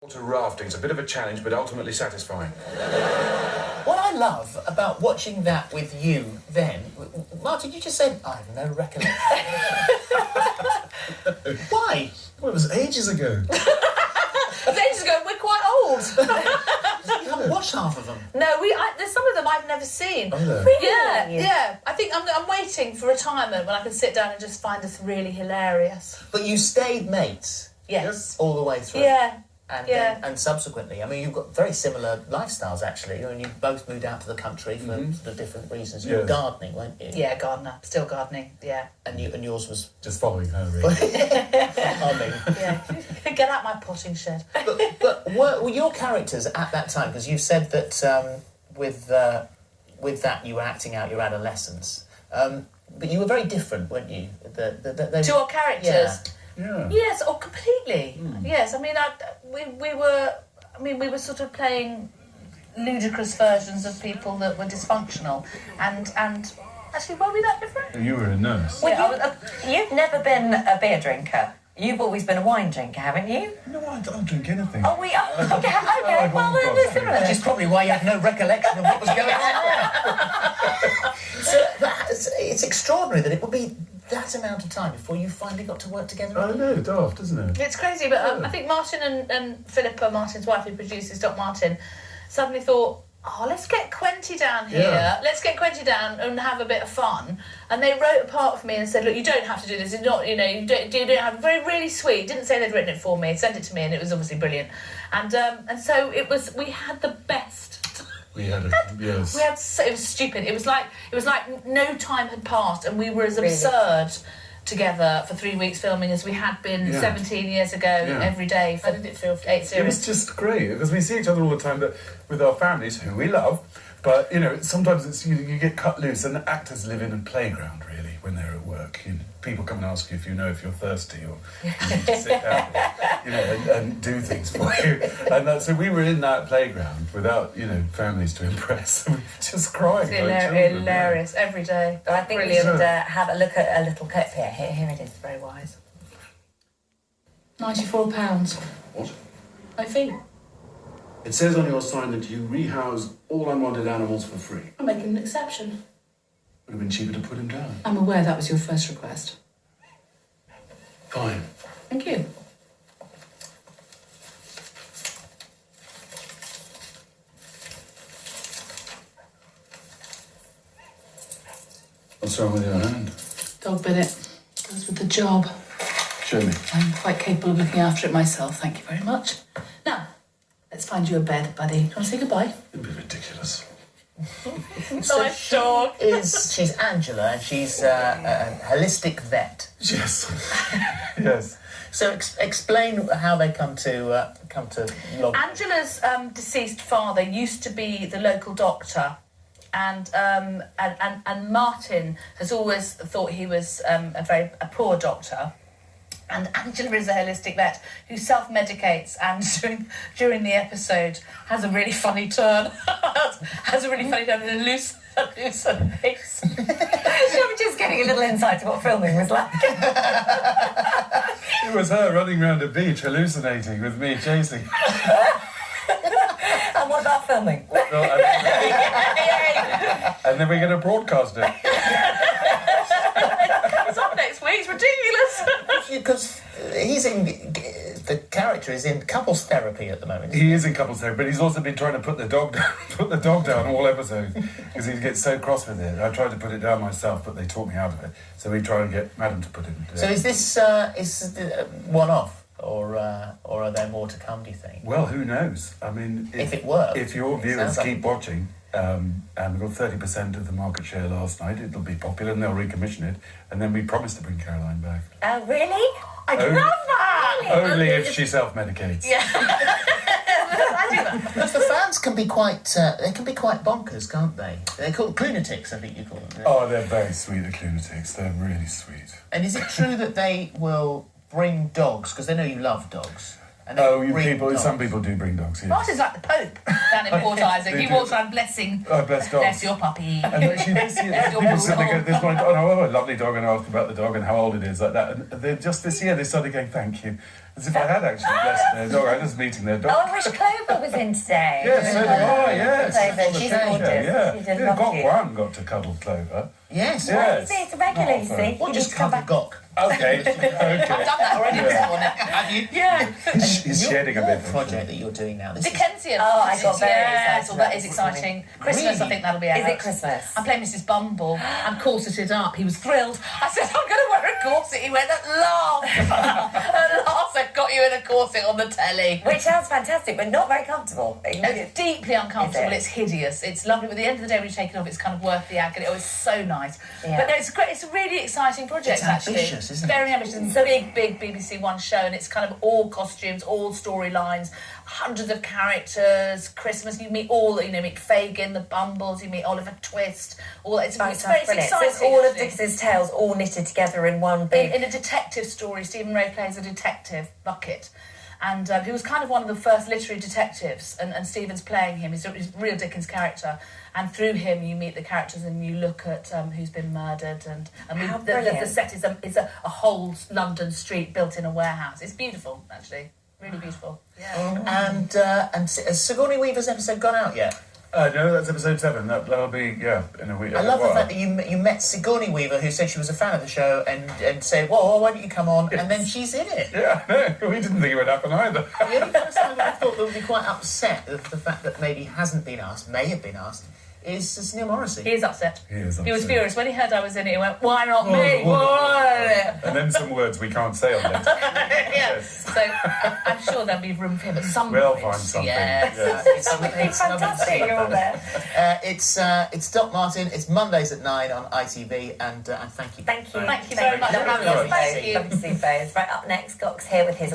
Water rafting. It's a bit of a challenge, but ultimately satisfying. What I love about watching that with you then... Martin, you just said, I have no recollection. Why? Well, it was ages ago. Ages ago, we're quite old. You haven't watched half of them. No, there's some of them I've never seen. Oh, no. Really? Yeah. I think I'm waiting for retirement when I can sit down and just find this really hilarious. But you stayed mates. Yes. All the way through. Yeah. And subsequently, I mean, you've got very similar lifestyles, actually. I mean, you both moved out to the country for the different reasons. You were gardening, weren't you? Yeah, gardener. Still gardening, yeah. And yours was... Just following her, really. Humming. Yeah. Get out my potting shed. But were your characters at that time, because you said that with that you were acting out your adolescence, but you were very different, weren't you? To our characters? Yeah. Yeah. Yes, completely. Yes, I mean, we were sort of playing ludicrous versions of people that were dysfunctional, and actually, were we that different? You were a nurse. Well, you've never been a beer drinker. You've always been a wine drinker, haven't you? No, I don't drink anything. Oh, okay. Well, then we're similar. Which is probably why you have no recollection of what was going on there. So it's extraordinary that it would be that amount of time before you finally got to work together. I know, daft, isn't it? It's crazy, but I think Martin and Philippa, Martin's wife, who produces Doc Martin, suddenly thought, let's get Quenty down here. Yeah. Let's get Quenty down and have a bit of fun. And they wrote a part for me and said, look, you don't have to do this. It's not, you don't have really sweet. Didn't say they'd written it for me. Sent it to me, and it was obviously brilliant. And so it was. We had the best. We had it, yes. It was stupid. It was like no time had passed, and we were as absurd together for 3 weeks filming as we had been 17 years ago every day for 8 series. It was just great, because we see each other all the time with our families, who we love, but, sometimes it's you get cut loose, and the actors live in a playground, really, when they're at work. People come and ask you if you're thirsty, or you need to sit down, and do things for you. And so we were in that playground without, families to impress. We were just crying. Hilarious every day. I think we should have a look at a little clip here. Here it is, very wise. £94. What? My fee. It says on your sign that you rehouse all unwanted animals for free. I'm making an exception. Would have been cheaper to put him down. I'm aware that was your first request. Fine. Thank you. What's wrong with your hand? Dog bit it. Goes with the job. Show me. I'm quite capable of looking after it myself, thank you very much. Now, let's find you a bed, buddy. Do you want to say goodbye? It'd be ridiculous. Nice dog. She's Angela, and she's a holistic vet. Yes. Yes. So explain how they come to log. Angela's deceased father used to be the local doctor, and Martin has always thought he was a poor doctor. And Angela is a holistic vet who self-medicates, and during the episode has a really funny turn. And hallucinates. I'm just getting a little insight to what filming was like. It was her running around a beach hallucinating with me chasing. And what about filming? And then we're going to broadcast it. It's up next week. It's ridiculous. Because the character is in couples therapy at the moment. He is in couples therapy, but he's also been trying to put the dog down all episodes, because he gets so cross with it. I tried to put it down myself, but they talked me out of it. So we try and get Madam to put it down. So is this one-off, or are there more to come, do you think? Well, who knows? I mean, if it works, if your viewers keep watching, and we got 30% of the market share last night, it'll be popular and they'll recommission it, and then we promise to bring Caroline back. Oh, really? I love that. Only if she self-medicates. Yeah. I do that. Because the fans can be quite bonkers, can't they? They're called Clunetics, I think you call them. Oh, they're very sweet, the Clunetics. They're really sweet. And is it true that they will bring dogs, because they know you love dogs, And they Oh, you bring people. dogs. Some people do bring dogs. Yes. Martin's like the Pope down in Port Isaac. They He do. walks around blessing. Oh, bless dogs. Bless your puppy. And actually, people said they go, there's one dog, oh, a lovely dog, and I ask about the dog and how old it is, like that. And they, just this year, they started going, thank you. As if I had actually blessed their dog. I was meeting their dog. Oh, I wish Clover was in today. Yes, so do I, yes. Clover, she's gorgeous. Yeah, She did yeah. love Gok you. Wan got to cuddle Clover. Yes. Yes. See, it's a regular, you Oh, see. What You just need to come covered back. Gok? Okay, I've okay. done that already this morning. Have you? Yeah. He's Your- shedding a your bit. project that you're doing now. This is Dickensian. Oh, I got very Yes, excited well, about that is this exciting. Christmas, Really? I think that'll be out. Is it Christmas? I'm playing Mrs. Bumble. I'm corseted up. He was thrilled. I said, I'm going to wear a corset. He went, at last. At last, I've got you in a corset on the telly. Which sounds fantastic, but not very comfortable. It's deeply uncomfortable. Is it? It's hideous. It's lovely. But at the end of the day, when you take it off, it's kind of worth the agony. Oh, it's so nice. Yeah. But no, it's great. It's a really exciting project. It's actually. ambitious, isn't it? Very ambitious. It's a big BBC One show, and it's kind of all costumes, all storylines, hundreds of characters. Christmas, you meet all. You meet Fagin, the Bumbles. You meet Oliver Twist. All it's That it's sounds very brilliant. So exciting. it's all of actually. Dickens's tales all knitted together in one big... In a detective story, Stephen Ray plays a detective, Bucket. And he was kind of one of the first literary detectives, and Stephen's playing him. He's a real Dickens character. And through him, you meet the characters and you look at who's been murdered. And How the brilliant. set is a whole London street built in a warehouse. It's beautiful, actually. Really beautiful. Yeah. And has Sigourney Weaver's episode gone out yet? No, that's episode 7. That'll be, in a week. I love the fact that you met Sigourney Weaver, who said she was a fan of the show, and said, "Well, why don't you come on?" And then she's in it. Yeah, no, we didn't think it would happen either. The only person I thought that would be quite upset of the fact that maybe hasn't been asked, may have been asked, is Neil Morrissey. He is upset. He is He was upset. furious. When he heard I was in it, he went, "Why not me? Why?" And then some words we can't say on there. Yeah. So I'm sure there'll be room for him at some We'll point. find something. Yes. Yes. It's Fantastic, you're all there. It's Doc Martin. It's Mondays at 9 on ITV, and thank you. Thank you. Thank you very much for Lovely having us. to Thank see you. you. Lovely to see you both. Right, up next, Gok's here with his